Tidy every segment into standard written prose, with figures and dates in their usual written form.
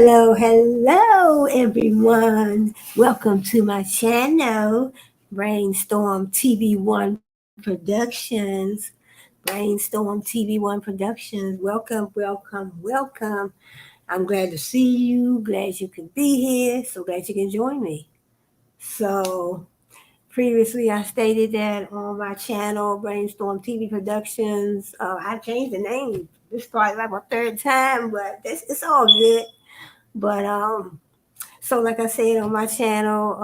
Hello, everyone. Welcome to my channel, Brainstorm TV1 Productions. Brainstorm TV1 Productions. Welcome. I'm glad to see you. Glad you could be here. So glad you can join me. So, previously I stated that on my channel, Brainstorm TV Productions, I changed the name. This is probably like my third time, but it's all good. But so like I said on my channel,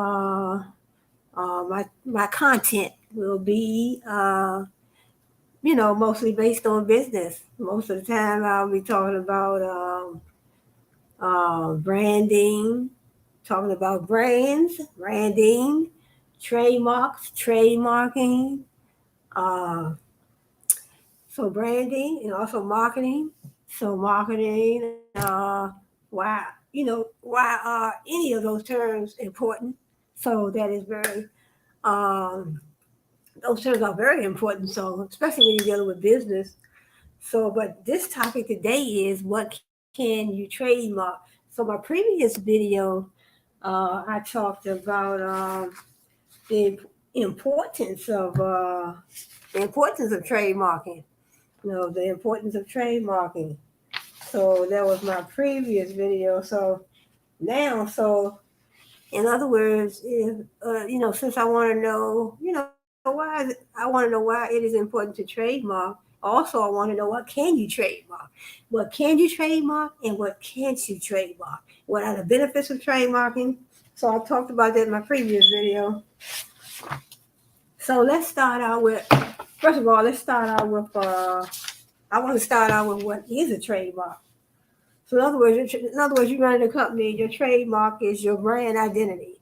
my content will be mostly based on business. Most of the time I'll be talking about branding, talking about branding, trademarks, trademarking, uh, so branding and also marketing. So marketing, why are any of those terms important? So that is very, um, those terms are very important. So especially when you're dealing with business. So, but this topic today is what can you trademark? So my previous video, I talked about the importance of trademarking. The importance of trademarking. So that was my previous video. So now, in other words, if since I want to know, I want to know why it is important to trademark. Also, I want to know what can you trademark? What can you trademark and what can't you trademark? What are the benefits of trademarking? So I talked about that in my previous video. So let's start out with, first of all, I want to start out with what is a trademark. So you're running a company. Your trademark is your brand identity,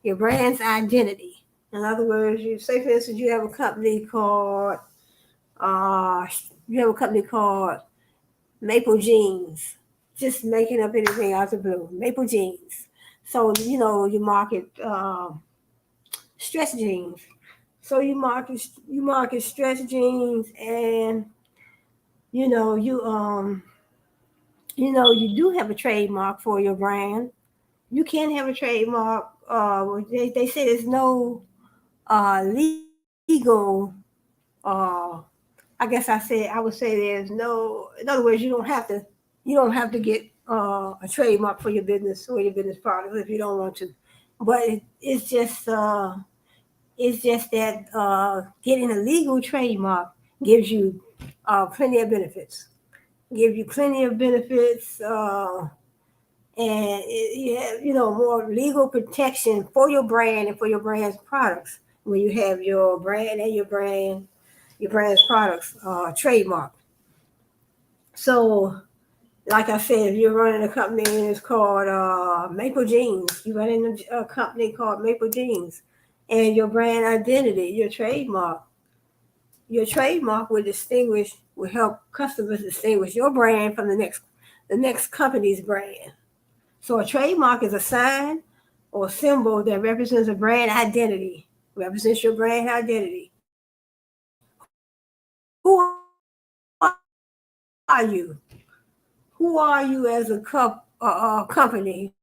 your brand's identity. In other words, you say, for instance, uh, you have a company called Maple Jeans. Just making up anything out of the blue. Maple Jeans. So you market stretch jeans. So you market stretch jeans, and you know you um you do have a trademark for your brand. You can have a trademark. They say there's no legal. Uh, I would say there's no. In other words, you don't have to get a trademark for your business or your business products if you don't want to. But it's just that getting a legal trademark gives you plenty of benefits. Gives you plenty of benefits. And you have more legal protection for your brand and for your brand's products when you have your brand and your brand's products trademark. So like I said, if you're running a company and it's called Maple Jeans, you're running a company called Maple Jeans, and your brand identity, your trademark will help customers distinguish your brand from the next company's brand. So a trademark is a sign or symbol that represents a brand identity, represents your brand identity. Who are you? Who are you as a company?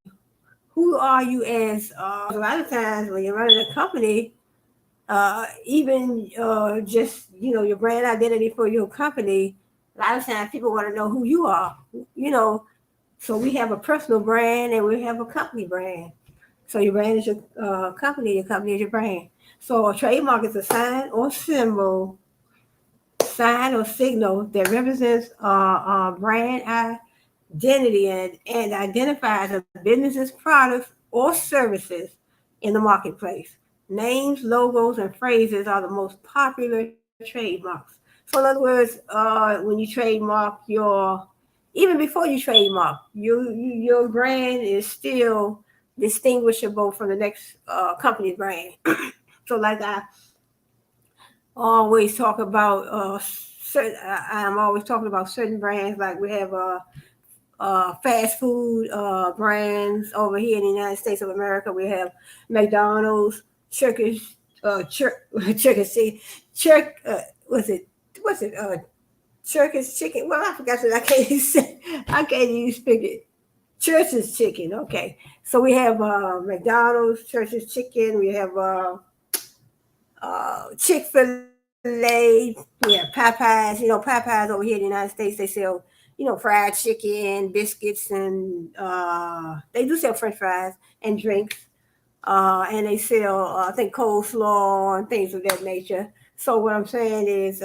Who are you as a lot of times when you're running a company, even just your brand identity for your company. A lot of times people want to know who you are. You know, so we have a personal brand and we have a company brand. So your brand is your company. Your company is your brand. So a trademark is a sign or signal that represents brand identity and identifies a business's products or services in the marketplace. Names, logos, and phrases are the most popular trademarks. So, in other words, when you trademark even before you trademark, your brand is still distinguishable from the next company's brand. So, like I always talk about I'm always talking about certain brands. Like we have fast food brands over here in the United States of America. We have McDonald's, Turkish, Turkish, Turk, what's it, Turkish chicken. Well, I forgot that I can't even say, I can't even speak it. Church's Chicken. Okay. So we have McDonald's, Church's Chicken. We have Chick-fil-A. We have Popeyes. Popeyes over here in the United States, they sell, fried chicken, biscuits, and they do sell French fries and drinks. And they sell, I think, coleslaw and things of that nature. So what I'm saying is,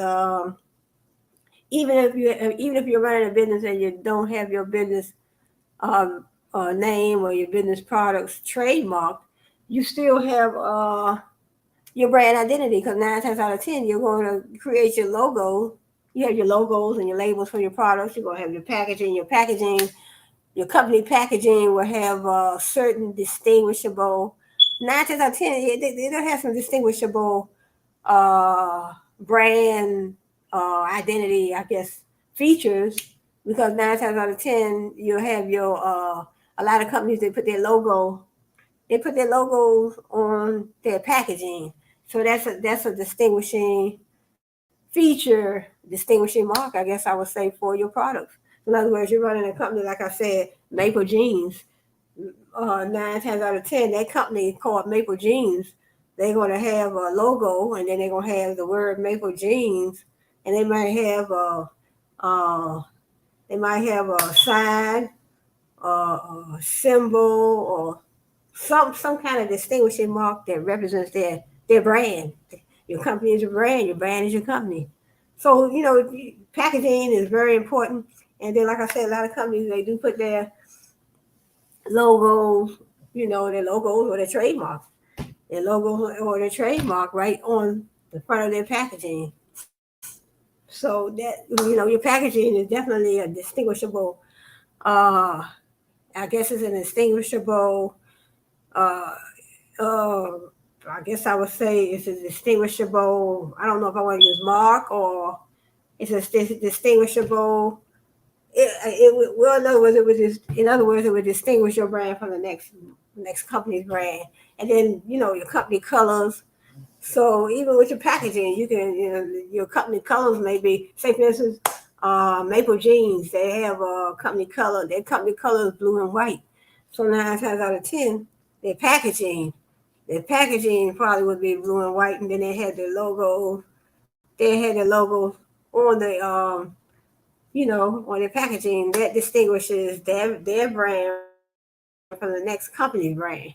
even if you're running a business and you don't have your business um, name or your business products trademarked, you still have your brand identity, because 9 times out of 10 you're going to create your logo. You have your logos and your labels for your products. You're going to have your packaging. Your company packaging will have certain distinguishable. 9 times out of 10, they'll have some distinguishable brand identity, I guess, features, because 9 times out of 10 you'll have your a lot of companies, they put their logos on their packaging. So that's a distinguishing mark, I guess I would say, for your products. In other words, you're running a company, like I said, Maple Jeans. 9 times out of 10, that company called Maple Jeans, they're going to have a logo, and then they're going to have the word Maple Jeans, and uh, they might have a sign, a symbol, or some kind of distinguishing mark that represents their brand. Your company is your brand. Your brand is your company. So packaging is very important. And then, like I said, a lot of companies, they do put logos, their logos or their trademark, right on the front of their packaging. So that your packaging is definitely a distinguishable. Uh, I guess it's an distinguishable. Uh, uh, I guess I would say it's a distinguishable. I don't know if I want to use mark, or it's a distinguishable. Well, in other words, it would distinguish your brand from the next company's brand, and then your company colors. So even with your packaging, you can your company colors may be, say for instance, Maple Jeans. They have a company color. Their company color is blue and white. So 9 times out of 10, their packaging their packaging probably would be blue and white, and then they had the logo. They had the logos on the on their packaging that distinguishes their brand from the next company's brand.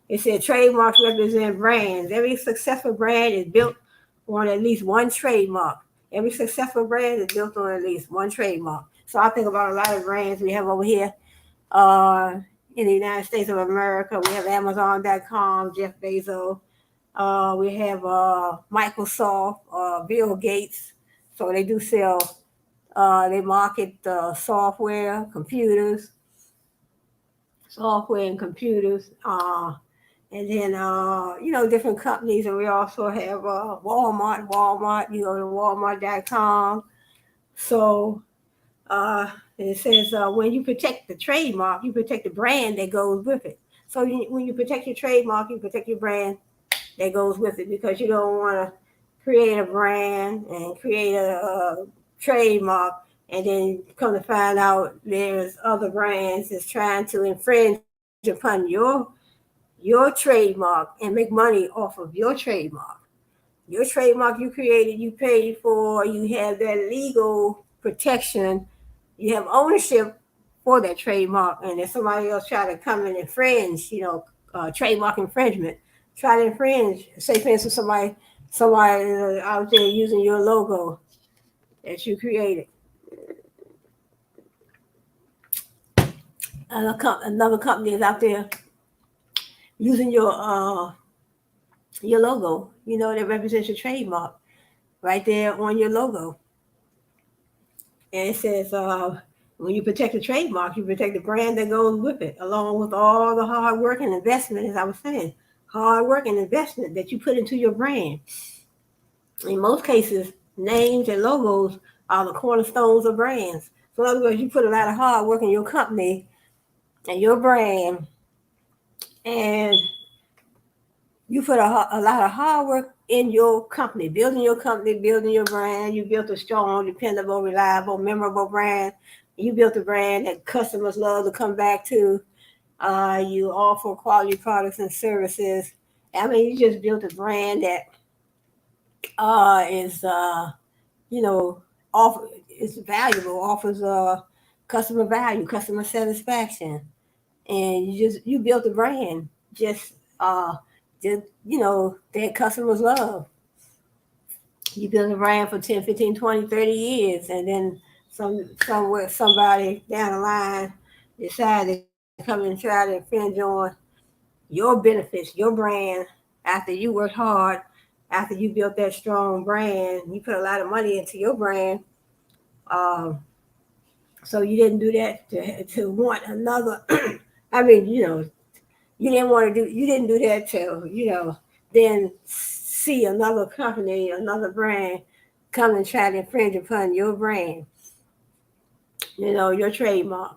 It said trademarks represent brands. Every successful brand is built on at least one trademark. Every successful brand is built on at least one trademark. So I think about a lot of brands we have over here uh, in the United States of America. We have Amazon.com, Jeff Bezos. We have Microsoft, Bill Gates. So they do sell, they market software and computers. And then, different companies. And we also have Walmart. You go to Walmart.com. So it says when you protect the trademark, you protect the brand that goes with it. So when you protect your trademark, you protect your brand that goes with it, because you don't want to create a brand and create a trademark, and then come to find out there's other brands that's trying to infringe upon your trademark and make money off of your trademark. Your trademark you created, you paid for, you have that legal protection, you have ownership for that trademark, and if somebody else try to come and infringe, trademark infringement, try to infringe, say for instance somebody out there using your logo that you created. Another company is out there using your logo, that represents your trademark right there on your logo. And it says, when you protect the trademark, you protect the brand that goes with it, along with all the hard work and investment, as I was saying, hard work and investment that you put into your brand. In most cases, names and logos are the cornerstones of brands. So in other words, you put a lot of hard work in your company and your brand, and you put a lot of hard work in your company, building your brand. You built a strong, dependable, reliable, memorable brand You built a brand that customers love to come back to. You offer quality products and services. I mean, you just built a brand that is you know, offer is valuable, offers customer value, customer satisfaction, and you built a brand just uh that customers love. You build a brand for 10, 15, 20, 30 years, and then somewhere somebody down the line decide to come and try to infringe on your benefits, your brand, after you worked hard, after you built that strong brand, you put a lot of money into your brand. Um, so you didn't do that to want another. I mean, you didn't do that to, then see another company, another brand come and try to infringe upon your brand, your trademark.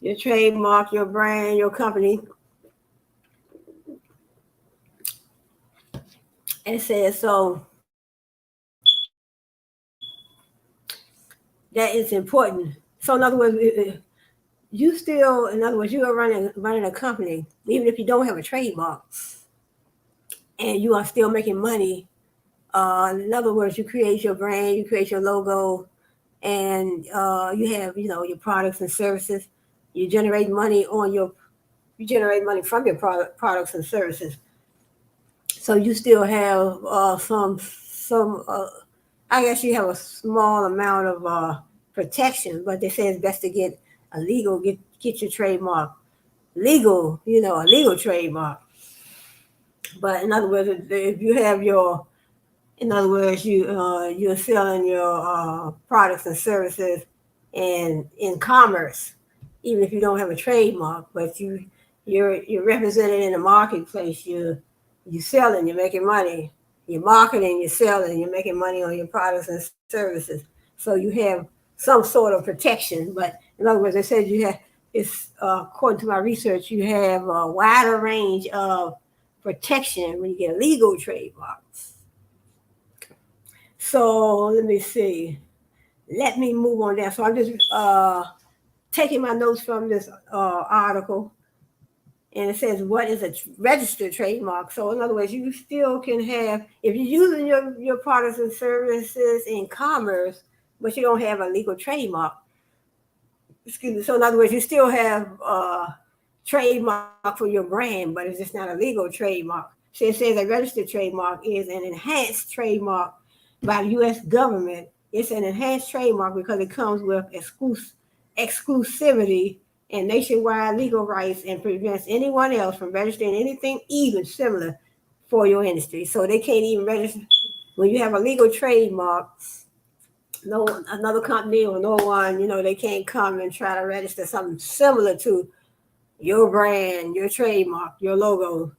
Your trademark, your brand, your company. It says so that is important. So in other words, you still, in other words, you are running a company, even if you don't have a trademark, and you are still making money. In other words, you create your brand, you create your logo, and you have, your products and services. You generate money you generate money from your products and services. So you still have I guess you have a small amount of protection, but they say it's best to get get your trademark legal, a legal trademark. But in other words, if you have in other words, you're selling your products and services in commerce, even if you don't have a trademark, but you're represented in the marketplace. You selling, you're making money. You're marketing, you're selling, you're making money on your products and services. So you have some sort of protection. But in other words, they said you have it's according to my research, you have a wider range of protection when you get a legal trademark. So let me see. Let me move on down. So I'm just taking my notes from this article, and it says what is a registered trademark. So in other words, you still can have, if you're using your products and services in commerce, but you don't have a legal trademark. Excuse me. So in other words, you still have trademark for your brand, but it's just not a legal trademark. So it says a registered trademark is an enhanced trademark by the U.S. government. It's an enhanced trademark because it comes with exclusivity and nationwide legal rights and prevents anyone else from registering anything even similar for your industry. So they can't even register when you have a legal trademark. No, another company or no one, they can't come and try to register something similar to your brand, your trademark, your logo.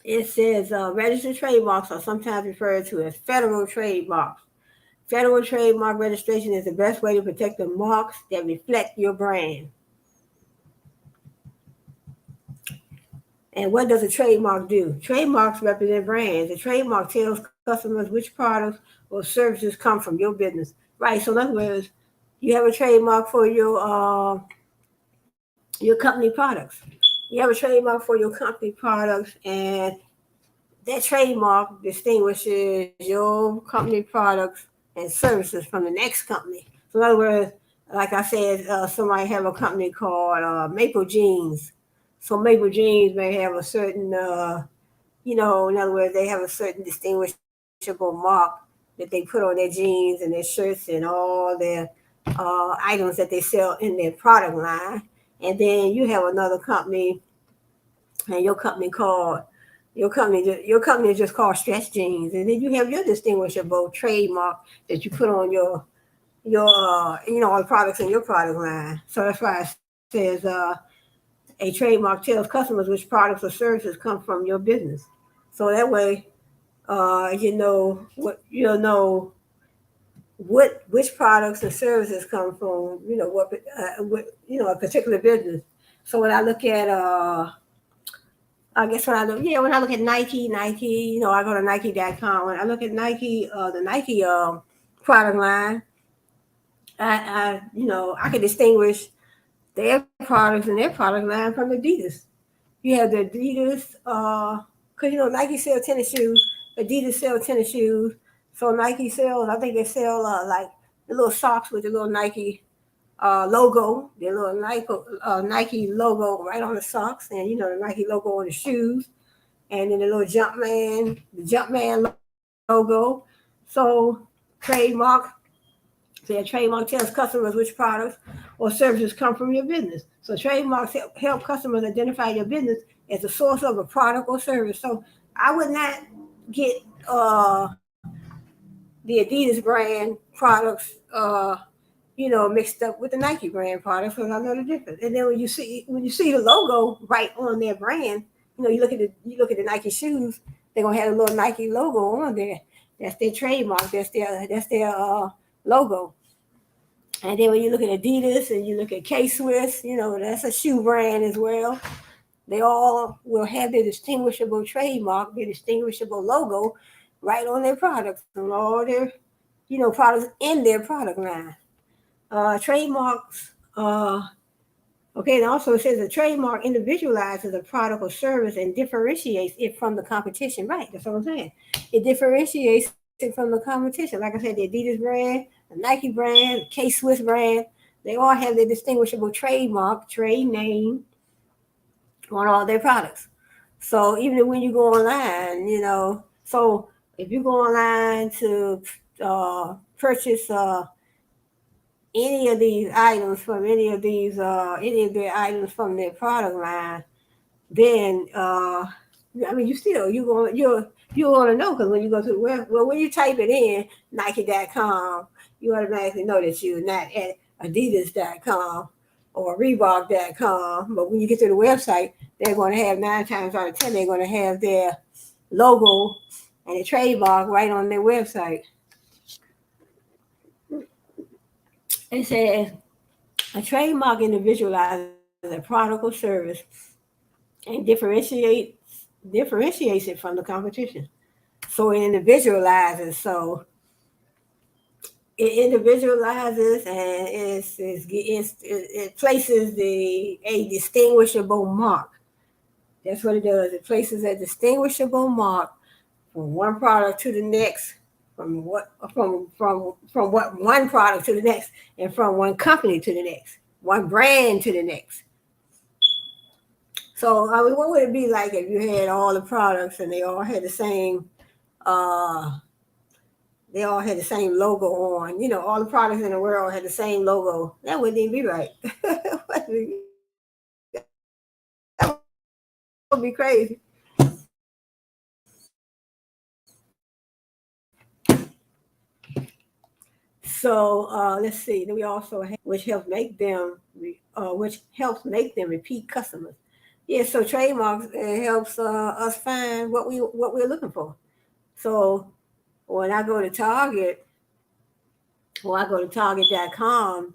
It says registered trademarks are sometimes referred to as federal trademarks. Federal trademark registration is the best way to protect the marks that reflect your brand. And what does a trademark do? Trademarks represent brands. A trademark tells customers which products or services come from your business. Right. So in other words, you have a trademark for your company products. You have a trademark for your company products, and that trademark distinguishes your company products and services from the next company. So in other words, like I said, somebody have a company called Maple Jeans. So Maple Jeans may have a certain, in other words, they have a certain distinguishable mark that they put on their jeans and their shirts and all their items that they sell in their product line. And then you have another company, and your company is just called Stretch Jeans, and then you have your distinguishable trademark that you put on all the products in your product line. So that's why it says a trademark tells customers which products or services come from your business. So that way, which products and services come from a particular business. So when I look at I guess when I look at Nike, I go to Nike.com. When I look at Nike, the Nike product line, I can distinguish their products and their product line from Adidas. You have the Adidas, because Nike sell tennis shoes, Adidas sell tennis shoes. So Nike sells, I think they sell like the little socks with the little Nike logo, the little Nike logo right on the socks, and the Nike logo on the shoes, and then the little Jumpman logo. So trademark, their trademark tells customers which products or services come from your business. So trademarks help customers identify your business as the source of a product or service. So I would not get the Adidas brand products, mixed up with the Nike brand products because I know the difference. And then when you see the logo right on their brand, you look at the Nike shoes, they're gonna have a little Nike logo on there. That's their trademark. That's their logo. And then when you look at Adidas and you look at K-Swiss, that's a shoe brand as well. They all will have their distinguishable trademark, their distinguishable logo right on their products and all their, products in their product line. Trademarks, okay, and also it says a trademark individualizes a product or service and differentiates it from the competition. Right, that's what I'm saying. It differentiates it from the competition. Like I said, the Adidas brand, the Nike brand, the K-Swiss brand, they all have their distinguishable trademark, trade name on all their products. So even when you go online, so if you go online to purchase any of these items from any of their items from their product line, then you want to know because when you go to the web, well, when you type it in Nike.com, you automatically know that you're not at Adidas.com or Reebok.com. But when you get to the website, they're going to have 9 times out of 10 they're going to have their logo and the trademark right on their website. It says a trademark individualizes a product or service and differentiates it from the competition. So it individualizes. So it individualizes and it places a distinguishable mark. That's what it does. It places a distinguishable mark from one product to the next, from what one product to the next, and from one company to the next, one brand to the next. So what would it be like if you had all the products and uh, they all had the same logo on? All the products in the world had the same logo. That wouldn't even be right. That would be crazy. So let's see. Then we also have which helps make them repeat customers. Yeah. So trademarks helps us find what we're looking for. So when I go to Target or I go to Target.com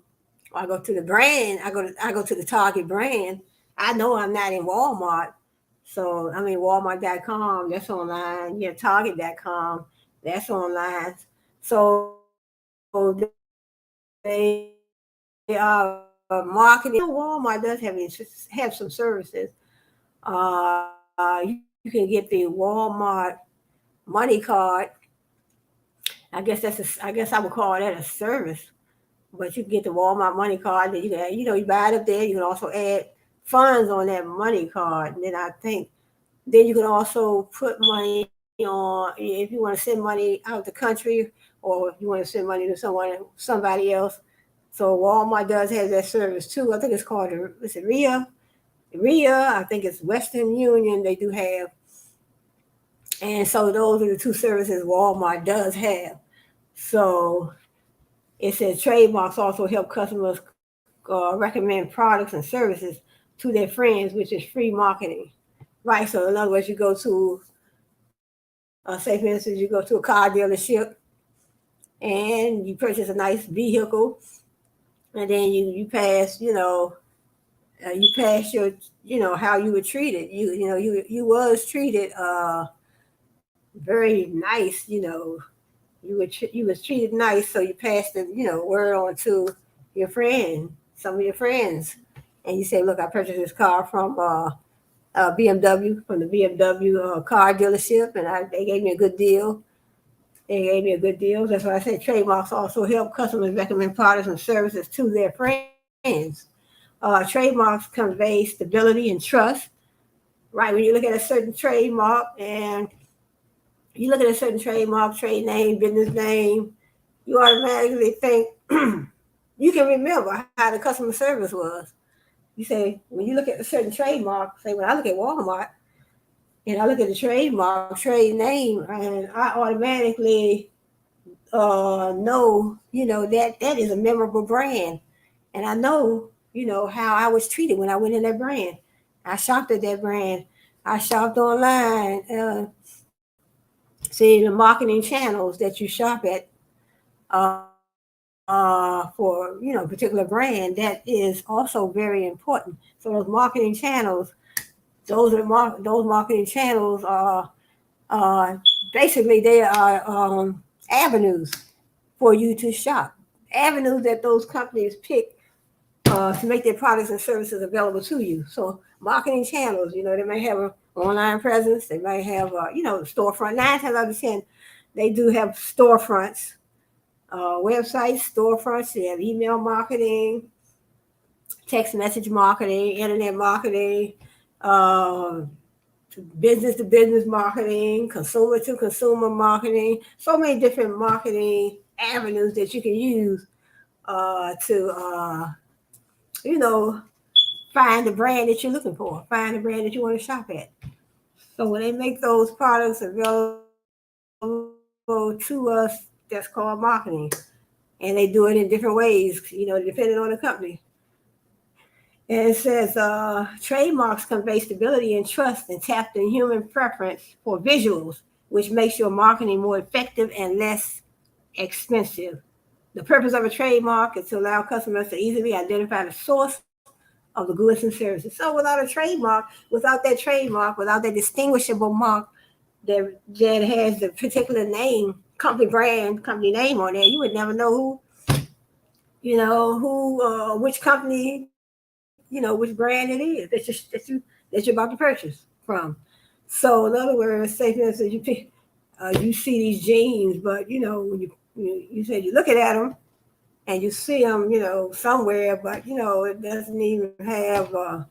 or I go to the brand, I go to the Target brand. I know I'm not in Walmart. So I mean Walmart.com, that's online. Yeah, Target.com, that's online. So they marketing. Walmart does have some services. You can get the Walmart money card. I guess I would call that a service. But you can get the Walmart money card. Then you buy it up there. You can also add funds on that money card. And then I think then you can also put money on if you want to send money out the country or if you want to send money to somebody else. So Walmart does have that service too. I think it's called is it RIA? RIA, I think it's Western Union. They do have, and so those are the two services Walmart does have. So it says trademarks also help customers recommend products and services to their friends, which is free marketing. Right. So in other words, you go to, say for instance, you go to a car dealership and you purchase a nice vehicle, and then you pass your, how you were treated. You was treated very nice, you was treated nice, so you passed the word on to your friend, some of your friends, and you say, "Look, I purchased this car from BMW, from the BMW car dealership, and they gave me a good deal. They gave me a good deal." That's why I said trademarks also help customers recommend products and services to their friends. Trademarks convey stability and trust, right? When you look at a certain trademark and you look at a certain trademark, trade name, business name, you automatically think you can remember how the customer service was. You say, when you look at a certain trademark, say, when I look at Walmart and I look at the trademark, trade name, and I automatically know, that is a memorable brand. And I know, how I was treated when I went in that brand. I shopped at that brand. I shopped online. See, the marketing channels that you shop at for, a particular brand, that is also very important. So those marketing channels, those marketing channels are basically they are avenues for you to shop, avenues that those companies pick to make their products and services available to you. So marketing channels, they may have an online presence, they might have, storefront. 9 times out of 10, they do have storefronts, websites, storefronts. They have email marketing, text message marketing, internet marketing, uh, business to business marketing, consumer to consumer marketing. So many different marketing avenues that you can use to, you know, find the brand that you're looking for, find the brand that you want to shop at. So when they make those products available to us, that's called marketing. And they do it in different ways, depending on the company. And it says trademarks convey stability and trust and tap the human preference for visuals, which makes your marketing more effective and less expensive. The purpose of a trademark is to allow customers to easily identify the source of the goods and services. So without that distinguishable mark that has the particular name, company brand, company name on there, you would never know which company, which brand it is that you're about to purchase from. So in other words, say for instance, you see these jeans, but when you said you're looking at them and you see them, somewhere, but it doesn't even have the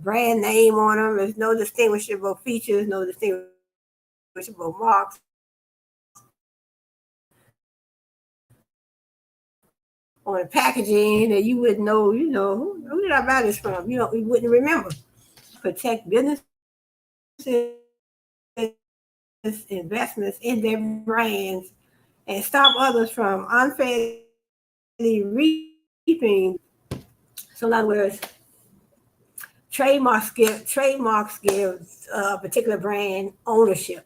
brand name on them. There's no distinguishable features, no distinguishable marks on the packaging that you wouldn't know. Who did I buy this from? You wouldn't remember. Protect businesses investments in their brands and stop others from unfairly reaping. So in other words, trademarks give a particular brand ownership.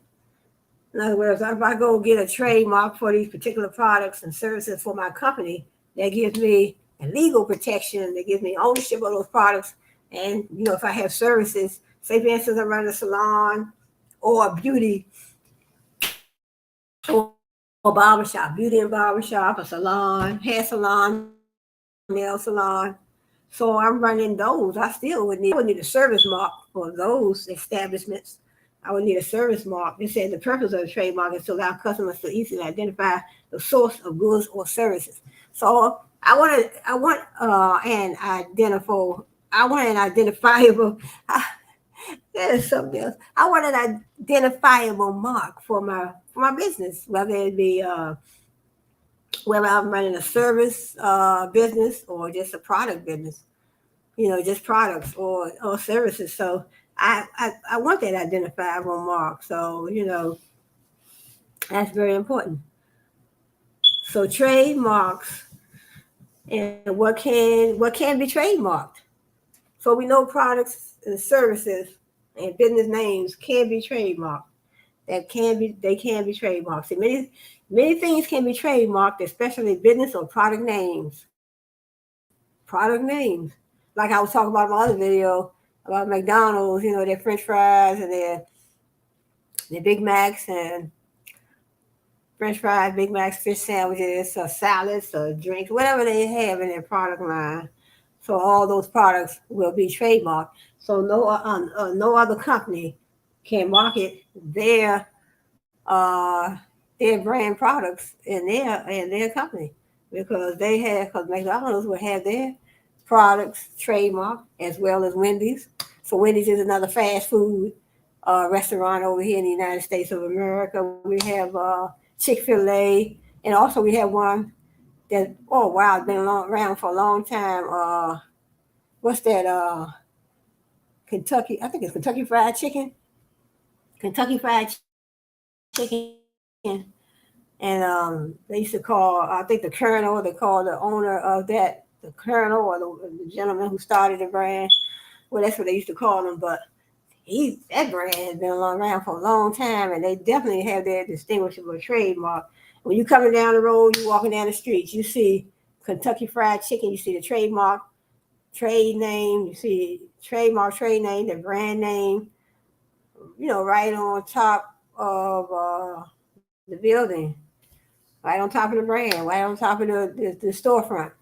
In other words, if I go get a trademark for these particular products and services for my company, that gives me a legal protection, that gives me ownership of those products. And if I have services, say for instance, I run a salon or a beauty or barbershop, beauty and barbershop, a salon, hair salon, nail salon. So I'm running those. I would need a service mark for those establishments. I would need a service mark. They said the purpose of the trademark is to allow customers to easily identify the source of goods or services. So I want an identifiable. There's something else. I want an identifiable mark for my business, whether I'm running a service business or just a product business, just products or services. So I want that identifiable mark. So that's very important. So trademarks and what can be trademarked. So we know products and services and business names can be trademarked. They can be trademarked. See, many things can be trademarked, especially business or product names. Product names. Like I was talking about in my other video about McDonald's, their French fries and their Big Macs and French fries, Big Macs, fish sandwiches, or salads, or drinks, whatever they have in their product line. So all those products will be trademarked. So no other company can market uh, their brand products in their company, because McDonald's will have their products trademarked as well as Wendy's. So Wendy's is another fast food restaurant over here in the United States of America. We have Chick-fil-A, and also we have one that, oh wow, it's been around for a long time. What's that? Kentucky, I think it's Kentucky Fried Chicken. Kentucky Fried Chicken. And they used to call, I think the Colonel, they call the owner of that, the Colonel, or the gentleman who started the brand. Well, that's what they used to call him. But that brand has been around for a long time, and they definitely have their distinguishable trademark. When you're coming down the road, you're walking down the street, you see Kentucky Fried Chicken, you see the trademark, trade name, you see trademark, trade name, the brand name, right on top of the building, right on top of the brand, right on top of the storefront.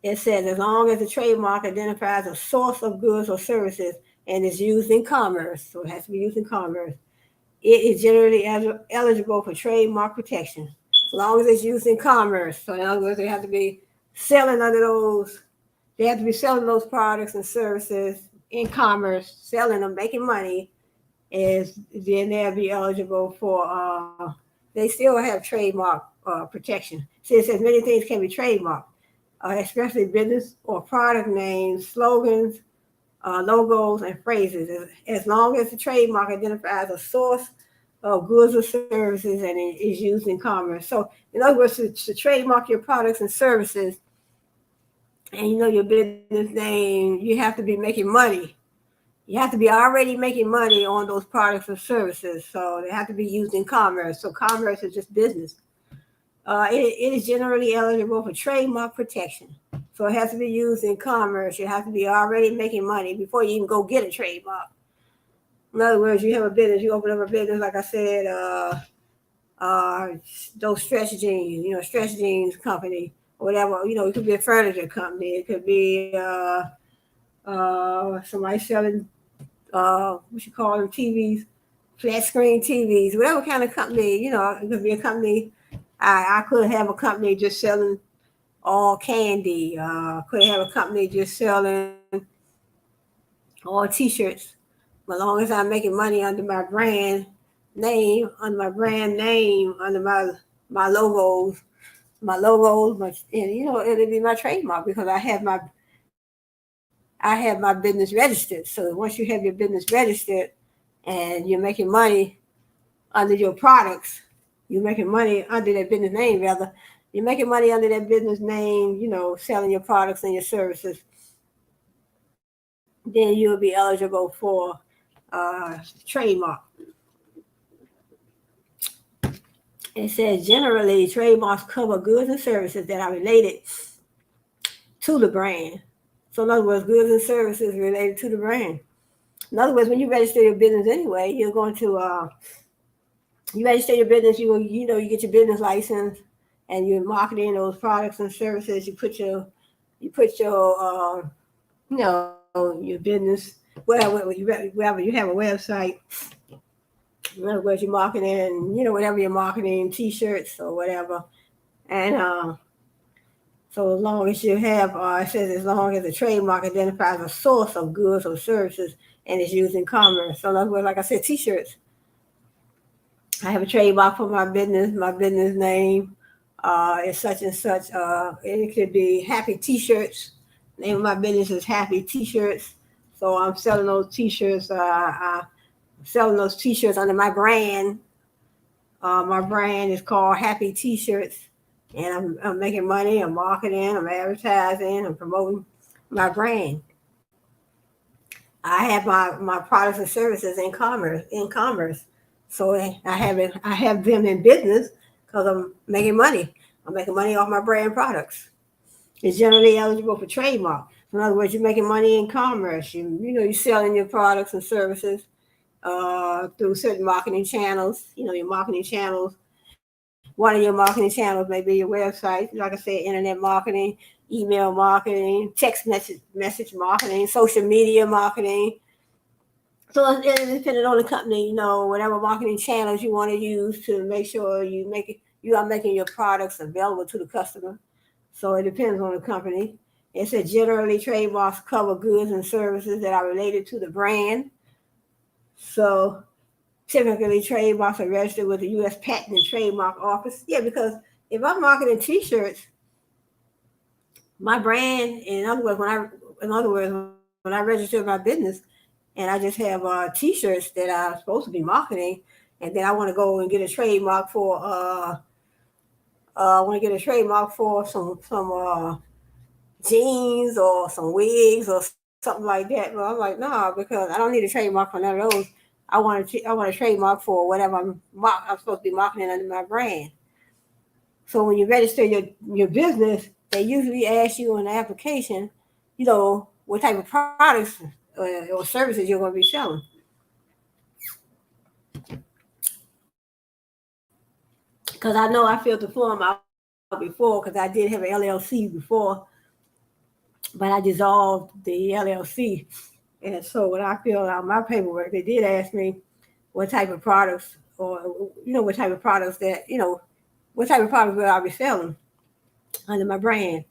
It says, as long as the trademark identifies a source of goods or services and is used in commerce, so it has to be used in commerce, it is generally eligible for trademark protection. As long as it's used in commerce. So in other words, they have to be selling those products and services in commerce, selling them, making money, then they'll be eligible for, they still have trademark protection. See, it says many things can be trademarked, especially business or product names, slogans, logos, and phrases, as long as the trademark identifies a source of goods or services and it is used in commerce. So, in other words, to trademark your products and services, and your business name, you have to be making money. You have to be already making money on those products or services. So they have to be used in commerce. So commerce is just business. It is generally eligible for trademark protection. So it has to be used in commerce. You have to be already making money before you even go get a trademark. In other words, you have a business, you open up a business, like I said, those stretch jeans, stretch jeans company, or whatever. It could be a furniture company. It could be somebody selling, what you call them, TVs, flat screen TVs, whatever kind of company, it could be a company. I could have a company just selling all candy. Could have a company just selling all T-shirts. As long as I'm making money under my brand name, under my logos, it'll be my trademark because I have my business registered. So once you have your business registered and you're making money under your products, you're making money under that business name, rather. You're making money under that business name, selling your products and your services. Then you'll be eligible for trademark. It says generally trademarks cover goods and services that are related to the brand. So in other words, goods and services related to the brand. In other words, when you register your business anyway, you're going to you register your business. You get your business license, and you're marketing those products and services. You put your your business wherever you have a website. In other words, you're marketing, whatever you're marketing, T-shirts or whatever, and so as long as you have, it says as long as the trademark identifies a source of goods or services and is used in commerce. So in other words, like I said, T-shirts. I have a trademark for my business. My business name is such and such. It could be Happy T-shirts. The name of my business is Happy T-shirts. So I'm selling those T-shirts. I'm selling those T-shirts under my brand. My brand is called Happy T-shirts. And I'm making money, I'm marketing, I'm advertising, I'm promoting my brand. I have my products and services in commerce. So I have them in business because I'm making money. I'm making money off my brand products. It's generally eligible for trademark. In other words, you're making money in commerce. You're selling your products and services through certain marketing channels. Your marketing channels One of your marketing channels may be your website, like I said, internet marketing, email marketing, text message marketing, social media marketing. So it's depending on the company, whatever marketing channels you want to use to make sure you are making your products available to the customer. So it depends on the company. It said generally trademarks cover goods and services that are related to the brand. So typically trademarks are registered with the U.S. Patent and Trademark Office. Yeah, because if I'm marketing T-shirts, my brand, when I register my business, and I just have T-shirts that I'm supposed to be marketing, and then I want to go and get a trademark for I want to get a trademark for some jeans or some wigs or something like that. Well, I'm like, nah, because I don't need a trademark for none of those. I want a trademark for whatever I'm supposed to be marketing under my brand. So when you register your business, they usually ask you in the application, what type of products or services you're going to be selling. Because I know I filled the form out before, because I did have an LLC before, but I dissolved the LLC. And so when I filled out my paperwork, they did ask me what type of products, or what type of products what type of products will I be selling under my brand.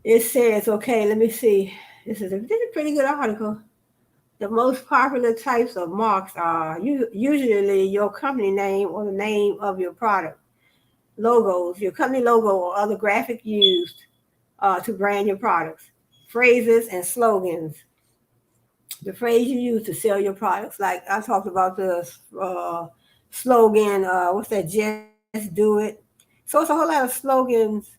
It says, okay, let me see. This is a pretty good article. The most popular types of marks are usually your company name or the name of your product, logos, your company logo, or other graphic used to brand your products, phrases and slogans. The phrase you use to sell your products, like I talked about the slogan, what's that? Just do it. So it's a whole lot of slogans.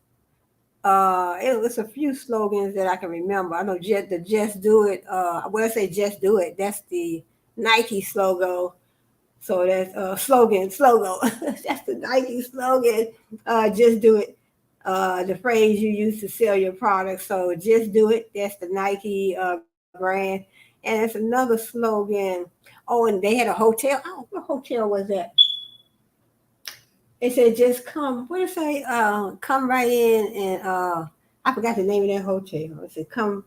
It's a few slogans that I can remember. I know the Just Do It. Well, I say Just Do It. That's the Nike logo. So that's slogan. That's the Nike slogan. Just do it. The phrase you use to sell your product. So just do it. That's the Nike brand. And it's another slogan. Oh, and they had a hotel. Oh, what hotel was that? It said just come. What did it say? Come right in, and I forgot the name of that hotel. It said come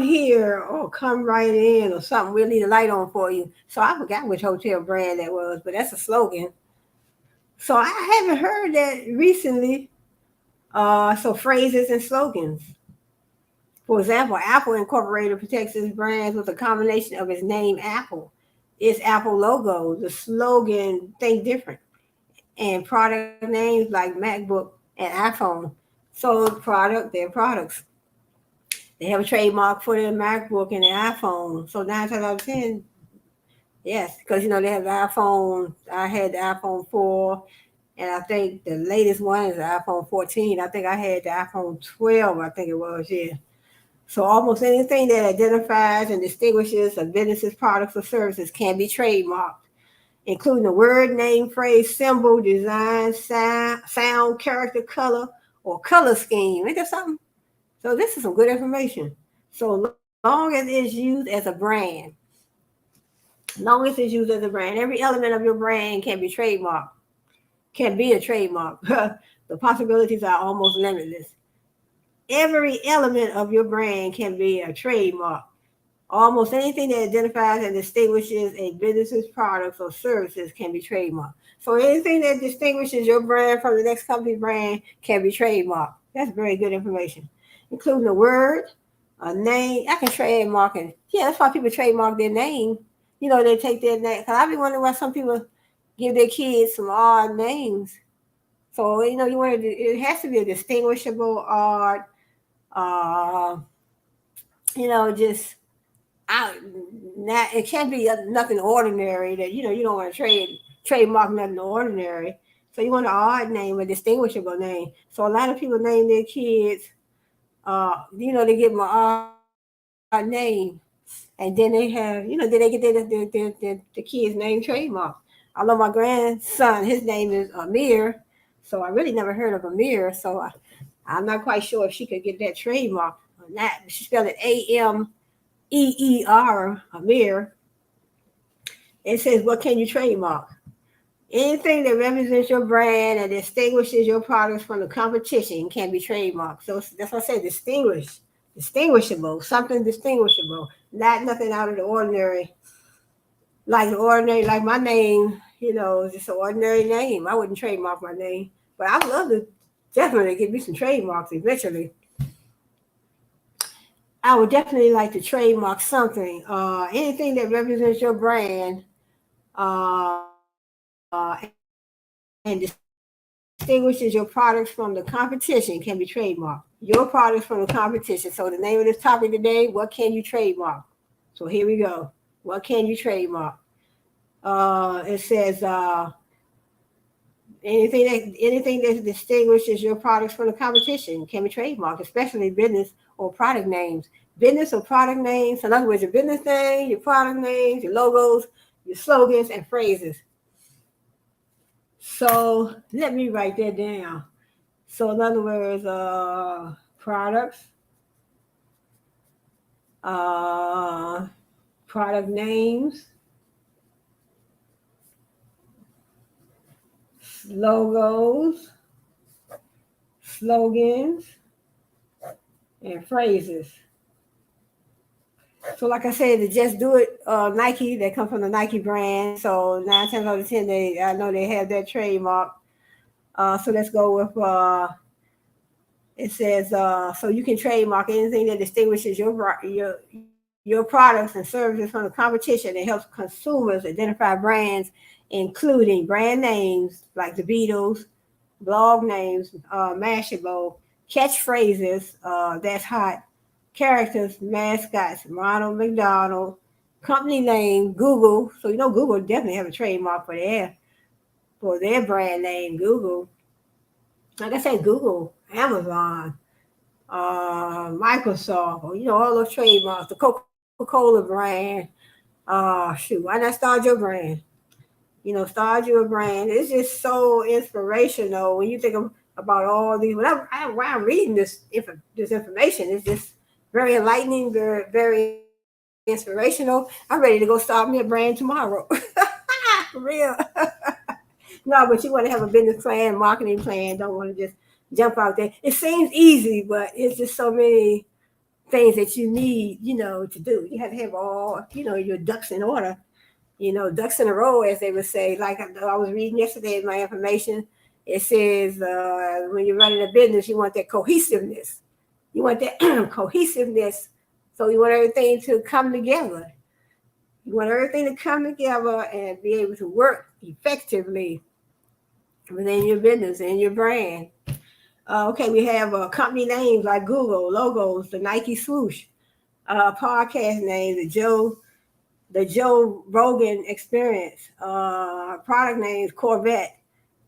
here, or come right in, or something. We'll need a light on for you. So I forgot which hotel brand that was, but that's a slogan. So I haven't heard that recently. So phrases and slogans. For example, Apple Incorporated protects its brands with a combination of its name Apple, its Apple logo, the slogan Think Different, and product names like MacBook and iPhone. So their products. They have a trademark for their MacBook and their iPhone. So 9 times out of 10, yes, because they have the iPhone. I had the iPhone 4, and I think the latest one is the iPhone 14. I think I had the iPhone 12. I think it was, yeah. So almost anything that identifies and distinguishes a business's products or services can be trademarked, including the word, name, phrase, symbol, design, sound, character, color, or color scheme. Ain't that something? So this is some good information. So long as it's used as a brand, every element of your brand can be trademarked, can be a trademark. The possibilities are almost limitless. Every element of your brand can be a trademark. Almost anything that identifies and distinguishes a business's products or services can be trademarked. So anything that distinguishes your brand from the next company's brand can be trademarked. That's very good information, including a word, a name. I can trademark it. Yeah, that's why people trademark their name. They take their name. Because I've been wondering why some people give their kids some odd names. So, it has to be a distinguishable odd, uh, just out. Not, it can't be nothing ordinary that you don't want to trademark nothing ordinary. So you want an odd name, a distinguishable name. So a lot of people name their kids, they give them an odd name, and then then they get the kid's name trademark. I know my grandson, his name is Amir, so I really never heard of Amir. So I'm not quite sure if she could get that trademark on that. She spelled it Ameer. Amir. It says, what can you trademark? Anything that represents your brand and distinguishes your products from the competition can be trademarked. So that's what I say, distinguishable, something distinguishable, not nothing out of the ordinary. Like my name, is just an ordinary name. I wouldn't trademark my name, but I'd love to definitely give me some trademarks eventually. I would definitely like to trademark something. Anything that represents your brand and distinguishes your products from the competition can be trademarked. Your products from the competition. So the name of this topic today, what can you trademark? So here we go. What can you trademark? It says anything that distinguishes your products from the competition can be trademarked, especially business or product names. Business or product names. In other words, your business name, your product names, your logos, your slogans, and phrases. So let me write that down. So in other words, products, uh, product names, logos, slogans, and phrases. So like I said, the Just Do It Nike, they come from the Nike brand. So 9 times out of 10, I know they have that trademark. So let's go with it says so you can trademark anything that distinguishes your products and services from the competition. It helps consumers identify brands, including brand names like the Beatles, blog names, Mashable, catchphrases, that's hot, characters, mascots, Ronald McDonald, company name, Google. So Google definitely have a trademark for their brand name, Google. Like I said, Google, Amazon, Microsoft, or all those trademarks, the Coca-Cola brand. Shoot, why not start your brand? Start your brand. It's just so inspirational when you think about all these. When I'm reading this information, it's just very enlightening, very very inspirational. I'm ready to go start me a brand tomorrow. For real. No, but you want to have a business plan, marketing plan. Don't want to just jump out there. It seems easy, but it's just so many things that you need, to do. You have to have all, your ducks in order, ducks in a row, as they would say. Like I was reading yesterday in my information, it says when you're running a business, you want that cohesiveness. You want that cohesiveness. So you want everything to come together. You want everything to come together and be able to work effectively within your business and your brand. Okay, we have company names like Google, logos, the Nike swoosh, podcast names, the Joe Rogan Experience, product names, Corvette,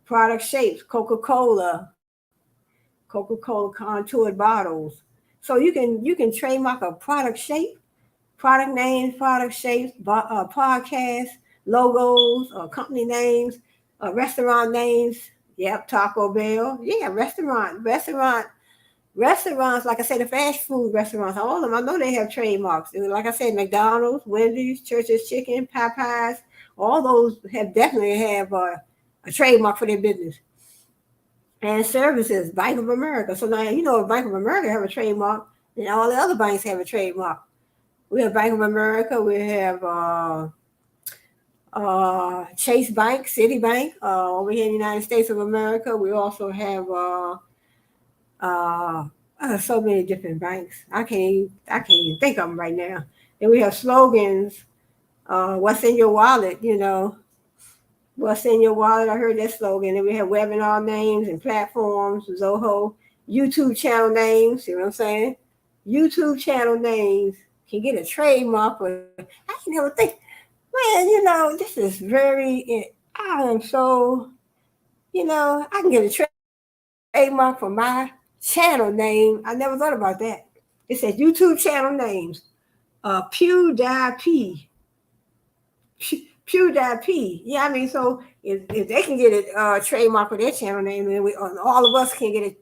product shapes, Coca-Cola contoured bottles. So you can trademark a product shape, product names, product shapes, podcast logos, company names, restaurant names. Yep, Taco Bell. Yeah, restaurants. Like I said, the fast food restaurants, all of them. I know they have trademarks. Like I said, McDonald's, Wendy's, Church's Chicken, Popeyes. All those definitely have a trademark for their business. And services, Bank of America. So now if Bank of America have a trademark, then all the other banks have a trademark. We have Bank of America. We have Chase Bank, Citibank, over here in the United States of America. We also have uh, so many different banks. I can't even think of them right now. Then we have slogans. What's in your wallet? What's in your wallet? I heard that slogan. Then we have webinar names and platforms, Zoho, YouTube channel names. See what I'm saying? YouTube channel names can get a trademark. But I can never think, man. This is very. I am so. I can get a trademark for my channel name. I never thought about that. It says YouTube channel names. PewDiePie. PewDiePie. Yeah, I mean, so if they can get a trademark for their channel name, then all of us can get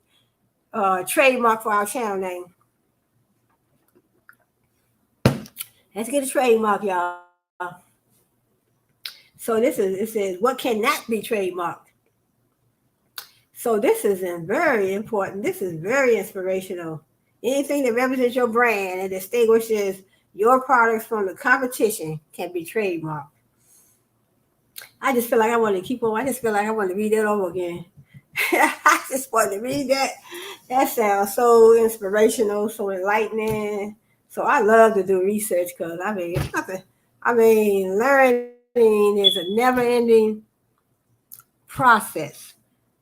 a trademark for our channel name. Let's get a trademark, y'all. So So it says, what cannot be trademarked? So this is very important. This is very inspirational. Anything that represents your brand and distinguishes your products from the competition can be trademarked. I just feel like I want to keep on. I just feel like I want to read that over again. I just want to read that. That sounds so inspirational, so enlightening. So I love to do research because learning is a never-ending process.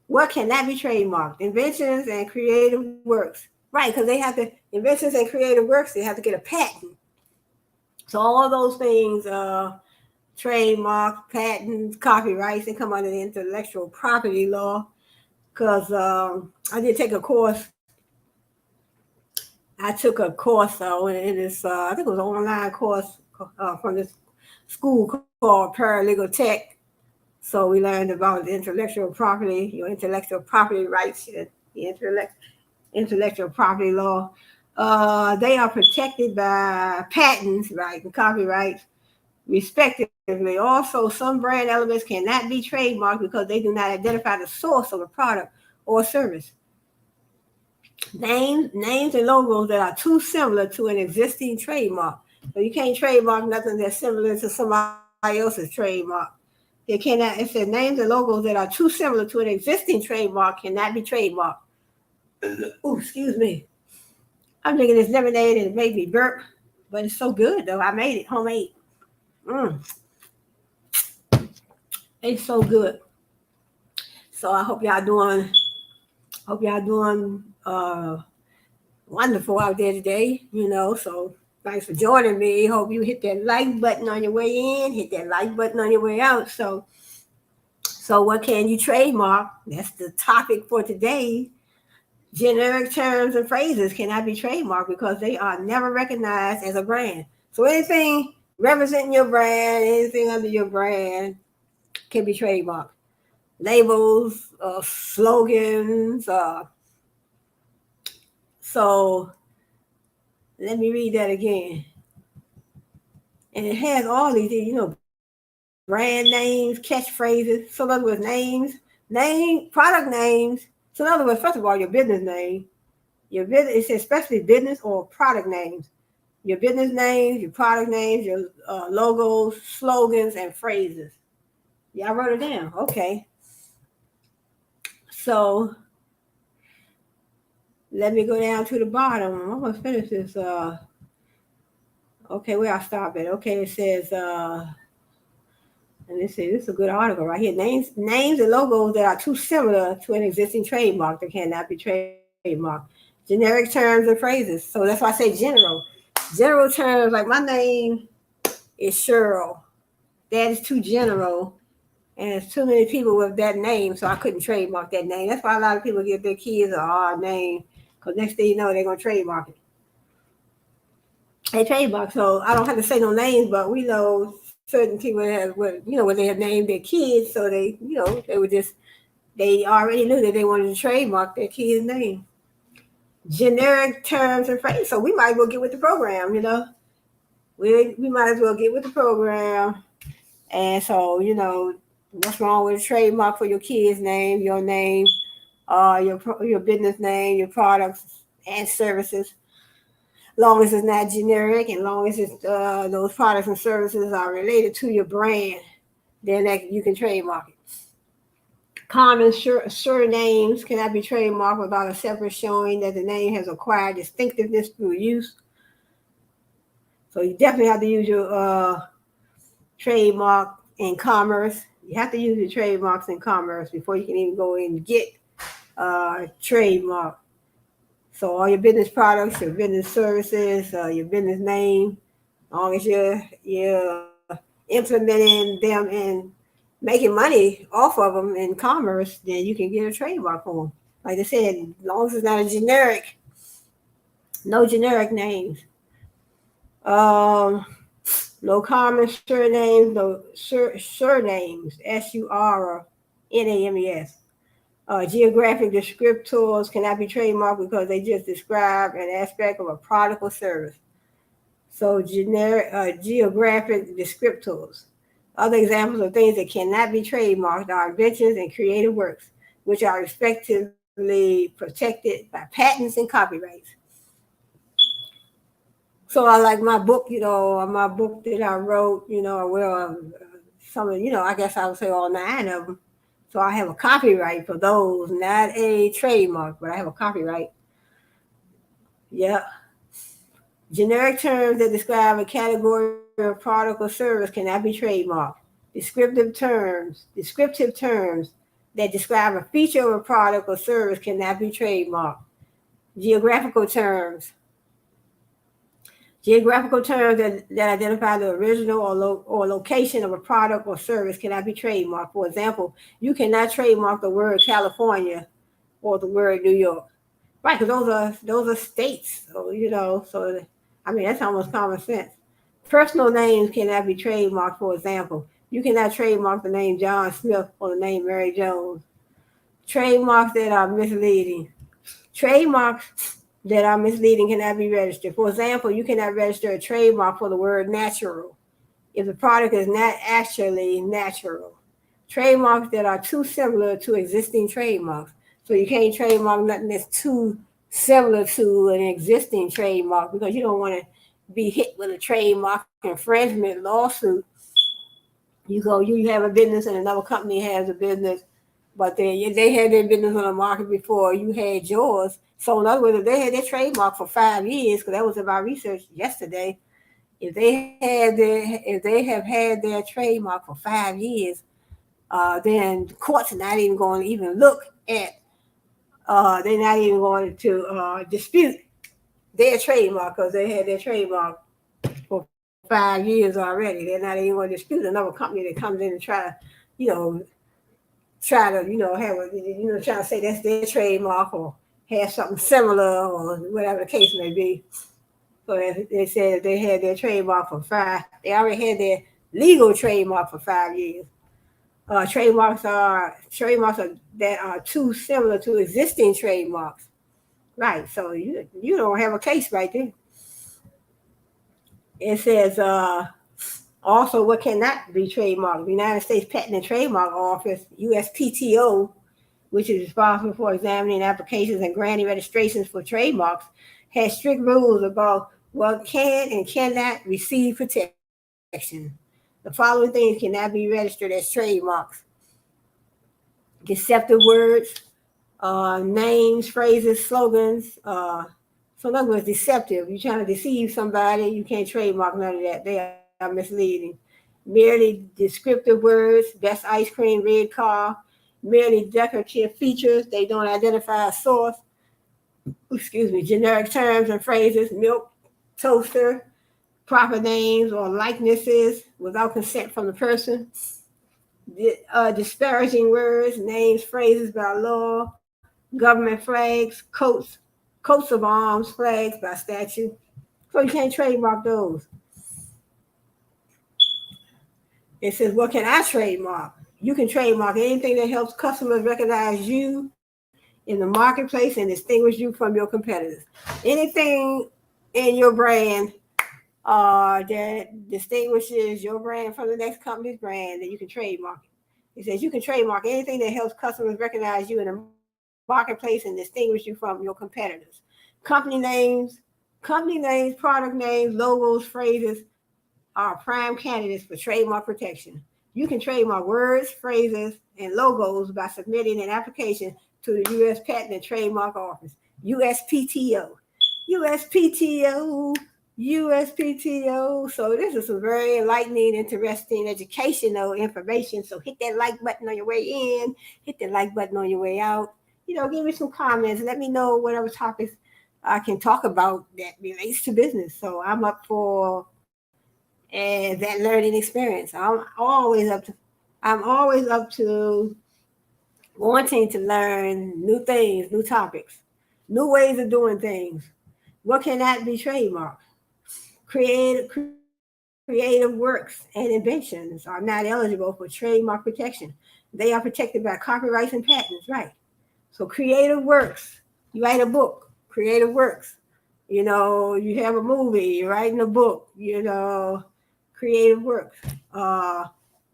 What cannot be trademarked? Inventions and creative works. Right, because they have to, inventions and creative works, they have to get a patent. So all those things, trademark, patents, copyrights, they come under the intellectual property law. Because I did take a course. I took a course in this, I think it was an online course from this school called Paralegal Tech. So we learned about intellectual property, your intellectual property rights, the intellectual property law. They are protected by patents, right, and copyrights, respectively. Also, some brand elements cannot be trademarked because they do not identify the source of a product or service. Names and logos that are too similar to an existing trademark. So you can't trademark nothing that's similar to somebody else's trademark. They cannot. It says names and logos that are too similar to an existing trademark cannot be trademarked. Oh, excuse me. I'm drinking this lemonade and it made me burp, but it's so good though. I made it homemade. Mm, it's so good. So I hope y'all doing. Wonderful out there today. So thanks for joining me. Hope you hit that like button on your way in. Hit that like button on your way out. So what can you trademark? That's the topic for today. Generic terms and phrases cannot be trademarked because they are never recognized as a brand. So anything representing your brand, anything under your brand can be trademarked. Labels, slogans. So let me read that again. And it has all these, brand names, catchphrases. So in other words, product names. So in other words, first of all, your business name. Your business, it says especially business or product names. Your business names, your product names, your logos, slogans, and phrases. Yeah, I wrote it down. Okay. So let me go down to the bottom. I'm going to finish this. Okay, where I stop at. Okay, it says, and this is a good article right here. Names and logos that are too similar to an existing trademark that cannot be trademarked. Generic terms and phrases. So that's why I say general. General terms, like my name is Cheryl. That is too general. And there's too many people with that name, so I couldn't trademark that name. That's why a lot of people give their kids an odd name, because next thing you know, they're going to trademark it. They trademark, so I don't have to say no names, but we know certain people have, when they have named their kids, so they already knew that they wanted to trademark their kid's name. Generic terms and phrases. So we might as well get with the program, We might as well get with the program. And so, what's wrong with a trademark for your kid's name, your name, your business name, your products and services? Long as it's not generic and long as it's those products and services are related to your brand, then you can trademark it. Common surnames cannot be trademarked without a separate showing that the name has acquired distinctiveness through use. So you definitely have to use your trademark in commerce. You have to use your trademarks in commerce before you can even go in and get trademark. So all your business products, your business services, your business name, as long as you're implementing them and making money off of them in commerce, then you can get a trademark for them. Like I said, as long as it's not a generic, no generic names. No common surnames, no surnames, surnames. Geographic descriptors cannot be trademarked because they just describe an aspect of a product or service. So geographic descriptors. Other examples of things that cannot be trademarked are inventions and creative works, which are respectively protected by patents and copyrights. So I like my book, my book that I wrote, some of, I guess I would say all 9 of them. So I have a copyright for those, not a trademark, but I have a copyright. Yeah. Generic terms that describe a category of product or service cannot be trademarked. Descriptive terms that describe a feature of a product or service cannot be trademarked. Geographical terms. Geographical terms that identify the original or location of a product or service cannot be trademarked. For example, you cannot trademark the word California or the word New York. Right, because those are states. So I mean that's almost common sense. Personal names cannot be trademarked. For example, you cannot trademark the name John Smith or the name Mary Jones. Trademarks that are misleading. Trademarks that are misleading cannot be registered. For example, you cannot register a trademark for the word natural if the product is not actually natural. Trademarks that are too similar to existing trademarks. So you can't trademark nothing that's too similar to an existing trademark because you don't want to be hit with a trademark infringement lawsuit. You have a business and another company has a business, but they had their business on the market before you had yours. So in other words, if they had their trademark for 5 years, because that was in my research yesterday, if they have had their trademark for 5 years, then the court's not even going to even look at. They're not even going to dispute their trademark because they had their trademark for 5 years already. They're not even going to dispute another company that comes in and you know, have try to say that's their trademark or have something similar or whatever the case may be. So they said they had their trademark for they already had their legal trademark for 5 years. Trademarks that are too similar to existing trademarks. Right. So you don't have a case right there. It says also what cannot be trademarked. The United States Patent and Trademark Office, USPTO, which is responsible for examining applications and granting registrations for trademarks, has strict rules about what can and cannot receive protection. The following things cannot be registered as trademarks: deceptive words, names, phrases, slogans. So in other words, deceptive. You're trying to deceive somebody, you can't trademark none of that. They are misleading. Merely descriptive words, best ice cream, red car, merely decorative features. They don't identify a source. Excuse me. Generic terms and phrases, milk, toaster, proper names or likenesses without consent from the person. Disparaging words, names, phrases by law, government flags, coats of arms, flags by statute. So you can't trademark those. It says, what can I trademark? You can trademark anything that helps customers recognize you in the marketplace and distinguish you from your competitors. Anything in your brand that distinguishes your brand from the next company's brand that you can trademark. It says you can trademark anything that helps customers recognize you in the marketplace and distinguish you from your competitors. Company names, product names, logos, phrases are prime candidates for trademark protection. You can trademark words, phrases, and logos by submitting an application to the U.S. Patent and Trademark Office, USPTO. USPTO, USPTO. So this is some very enlightening, interesting, educational information. So hit that like button on your way in, hit the like button on your way out. Give me some comments. Let me know whatever topics I can talk about that relates to business. So I'm up for that learning experience. I'm always up to wanting to learn new things, new topics, new ways of doing things. What cannot be trademarked? Creative works and inventions are not eligible for trademark protection. They are protected by copyrights and patents, right? So creative works, you write a book, creative works. You have a movie, you're writing a book, creative works.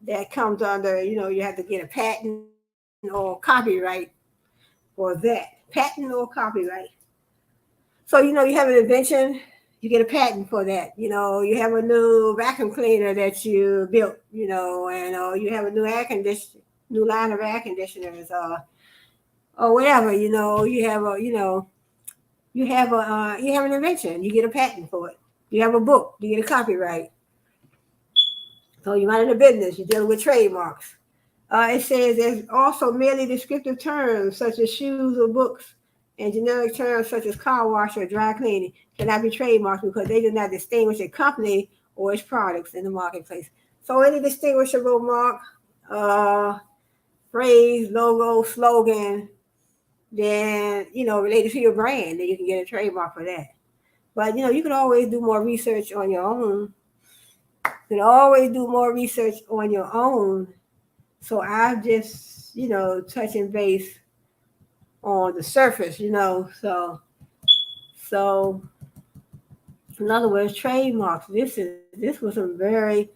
that comes under, you have to get a patent or copyright for that. Patent or copyright. So, you have an invention, you get a patent for that. You have a new vacuum cleaner that you built, and you have a new new line of air conditioners, or whatever. You have an invention, you get a patent for it. You have a book, you get a copyright. So you run in a business, you're dealing with trademarks. It says there's also merely descriptive terms such as shoes or books, and generic terms such as car wash or dry cleaning cannot be trademarked because they do not distinguish a company or its products in the marketplace. So any distinguishable mark, uh, phrase, logo, slogan, then, related to your brand, then you can get a trademark for that. But, you can always do more research on your own. You can always do more research on your own. So I'm just, touching base on the surface. So in other words, trademarks. This was some very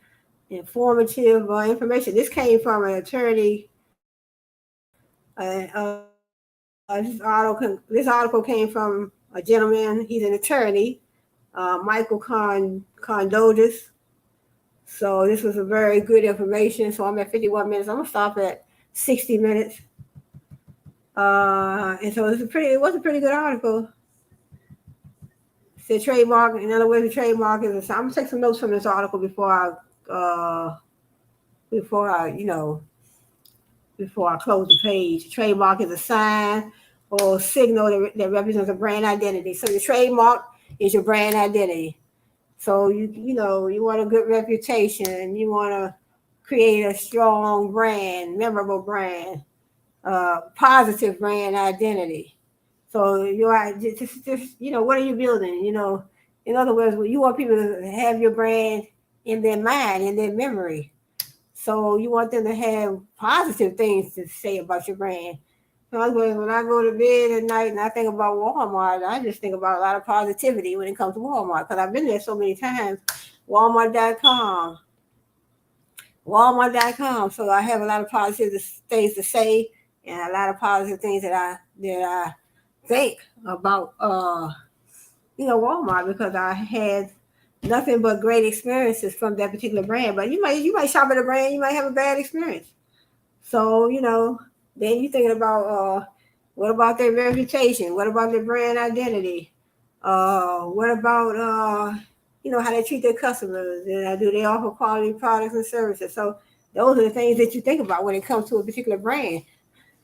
informative information. This came from an attorney. This article came from a gentleman. He's an attorney, Michael Condotis. So this was a very good information. So I'm at 51 minutes. I'm gonna stop at 60 minutes. And so it was a pretty good article. It said trademark. In other words, the trademark is. I'm gonna take some notes from this article before I close the page. Trademark is a sign or signal that represents a brand identity. So your trademark is your brand identity. So you want a good reputation. You want to create a strong brand, memorable brand, positive brand identity. So what are you building? In other words, you want people to have your brand in their mind, in their memory. So you want them to have positive things to say about your brand. So when I go to bed at night and I think about Walmart, I just think about a lot of positivity when it comes to Walmart because I've been there so many times. Walmart.com. Walmart.com. So I have a lot of positive things to say and a lot of positive things that I think about Walmart because I had nothing but great experiences from that particular brand. But you might shop at a brand, you might have a bad experience. So, then you're thinking about what about their reputation? What about their brand identity? What about how they treat their customers? And do they offer quality products and services? So those are the things that you think about when it comes to a particular brand.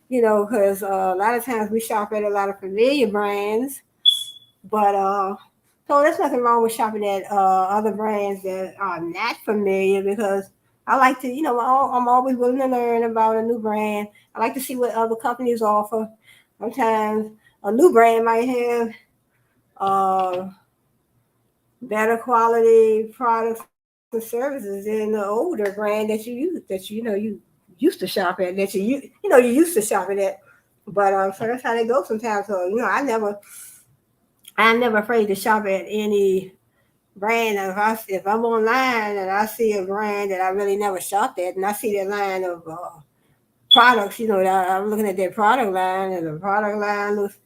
Because a lot of times we shop at a lot of familiar brands, but so there's nothing wrong with shopping at other brands that are not familiar because I like to, I'm always willing to learn about a new brand. I like to see what other companies offer. Sometimes a new brand might have uh, better quality products and services than the older brand that you use, you used to shop at, that you used to shopping at. But so that's how they go sometimes. So I'm never afraid to shop at any brand. If I'm online and I see a brand that I really never shopped at, and I see their line of products, that I'm looking at their product line, and the product line looks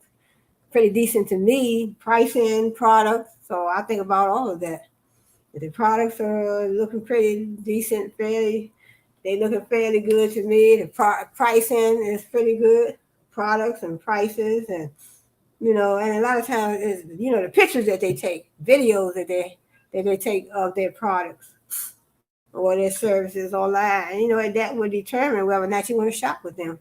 pretty decent to me, pricing, products. So I think about all of that. If the products are looking pretty decent, they looking fairly good to me. The pricing is pretty good, products and prices, and and a lot of times is the pictures that they take, videos that they take of their products or their services online. And, and that will determine whether or not you want to shop with them.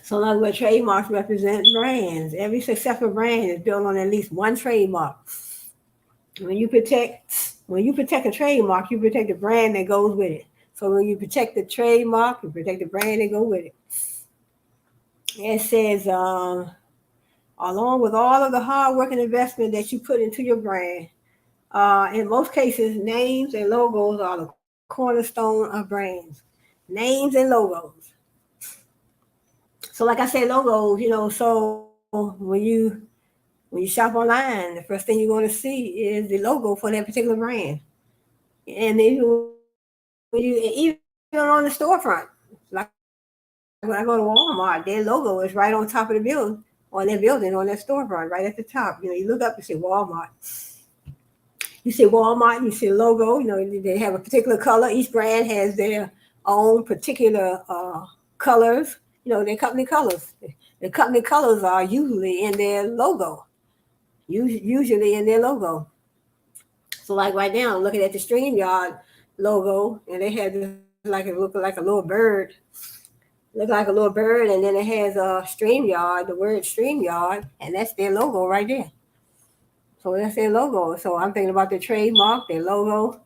So in other words, trademarks represent brands. Every successful brand is built on at least one trademark. When you protect a trademark, you protect the brand that goes with it. So when you protect the trademark, you protect the brand that goes with it. It says, along with all of the hard work and investment that you put into your brand, in most cases, names and logos are the cornerstone of brands. Names and logos. So like I said, logos, so when you when you shop online, the first thing you're going to see is the logo for that particular brand. And even on the storefront, like when I go to Walmart, their logo is right on top of the building, on their storefront, right at the top. You look up and see Walmart. You see Walmart, you see the logo. They have a particular color. Each brand has their own particular colors. Their company colors. The company colors are usually in their logo. Usually in their logo. So like right now, I'm looking at the StreamYard logo, and they have this like it look like a little bird. Look like a little bird, and then it has a StreamYard, the word StreamYard, and that's their logo right there. So that's their logo. So I'm thinking about their trademark, their logo,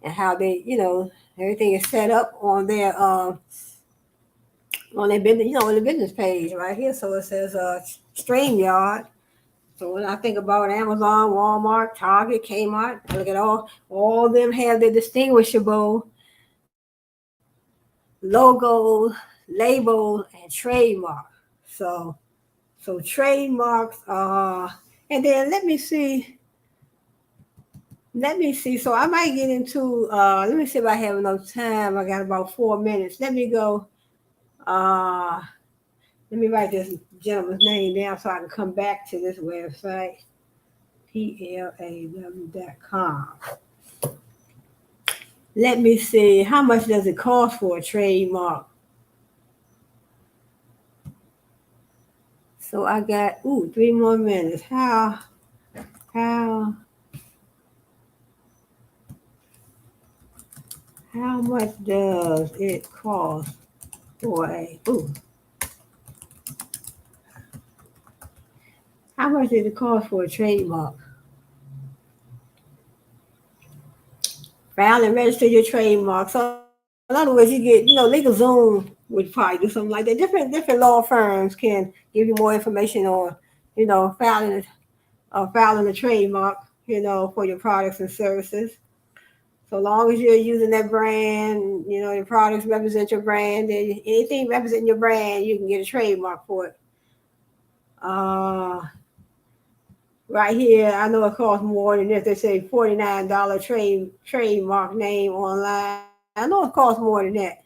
and how everything is set up on their business, on the business page right here. So it says StreamYard. So when I think about Amazon, Walmart, Target, Kmart, I look at all of them have their distinguishable logos, labels, and trademark. So trademarks are, and then let me see. So I might get into. Let me see if I have enough time. I got about 4 minutes. Let me go. Let me write this gentleman's name down so I can come back to this website. PLAW.com. Let me see. How much does it cost for a trademark? So I got 3 more minutes. How much does it cost for how much does it cost for a trademark? File and register your trademark. So in other words, you get, LegalZoom would probably do something like that. Different law firms can give you more information on, filing a trademark, for your products and services. So long as you're using that brand, your products represent your brand, and anything representing your brand, you can get a trademark for it. Right here, I know it costs more than this. They say $49 trademark name online. I know it costs more than that.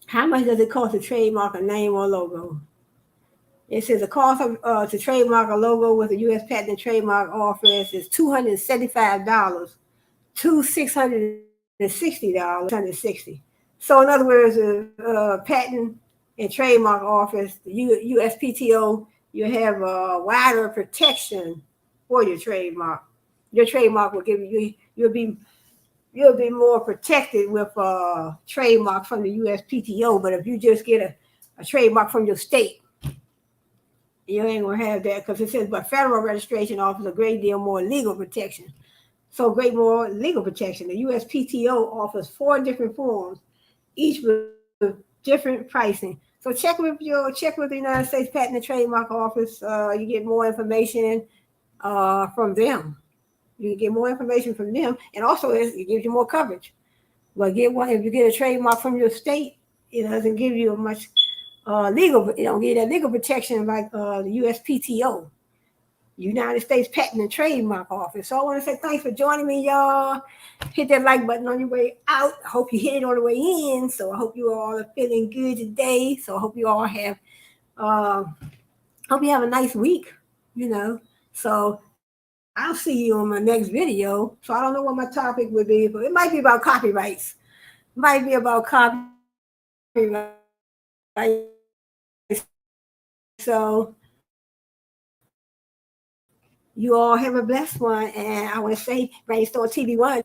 How much does it cost to trademark a name or logo? It says the cost to trademark a logo with the U.S. Patent and Trademark Office is $275 to $660. So in other words, the Patent and Trademark Office, the USPTO, you have a wider protection for your trademark. Your trademark will give you'll be more protected with a trademark from the USPTO. But if you just get a trademark from your state, you ain't gonna have that, because it says, but federal registration offers a great deal more legal protection. So great more legal protection. The USPTO offers 4 different forms, each with different pricing. So check with the United States Patent and Trademark Office. You get more information from them. You get more information from them, and also it gives you more coverage. But if you get a trademark from your state, it doesn't give you much legal. It don't give you that legal protection like the USPTO. United States Patent and Trademark Office. So I want to say thanks for joining me, y'all. Hit that like button on your way out. I hope you hit it on the way in. So I hope you all are feeling good today. So I hope you all have a nice week, So I'll see you on my next video. So I don't know what my topic would be, but it might be about copyrights. It might be about copyrights. So you all have a blessed one. And I want to say Brainstorm TV1.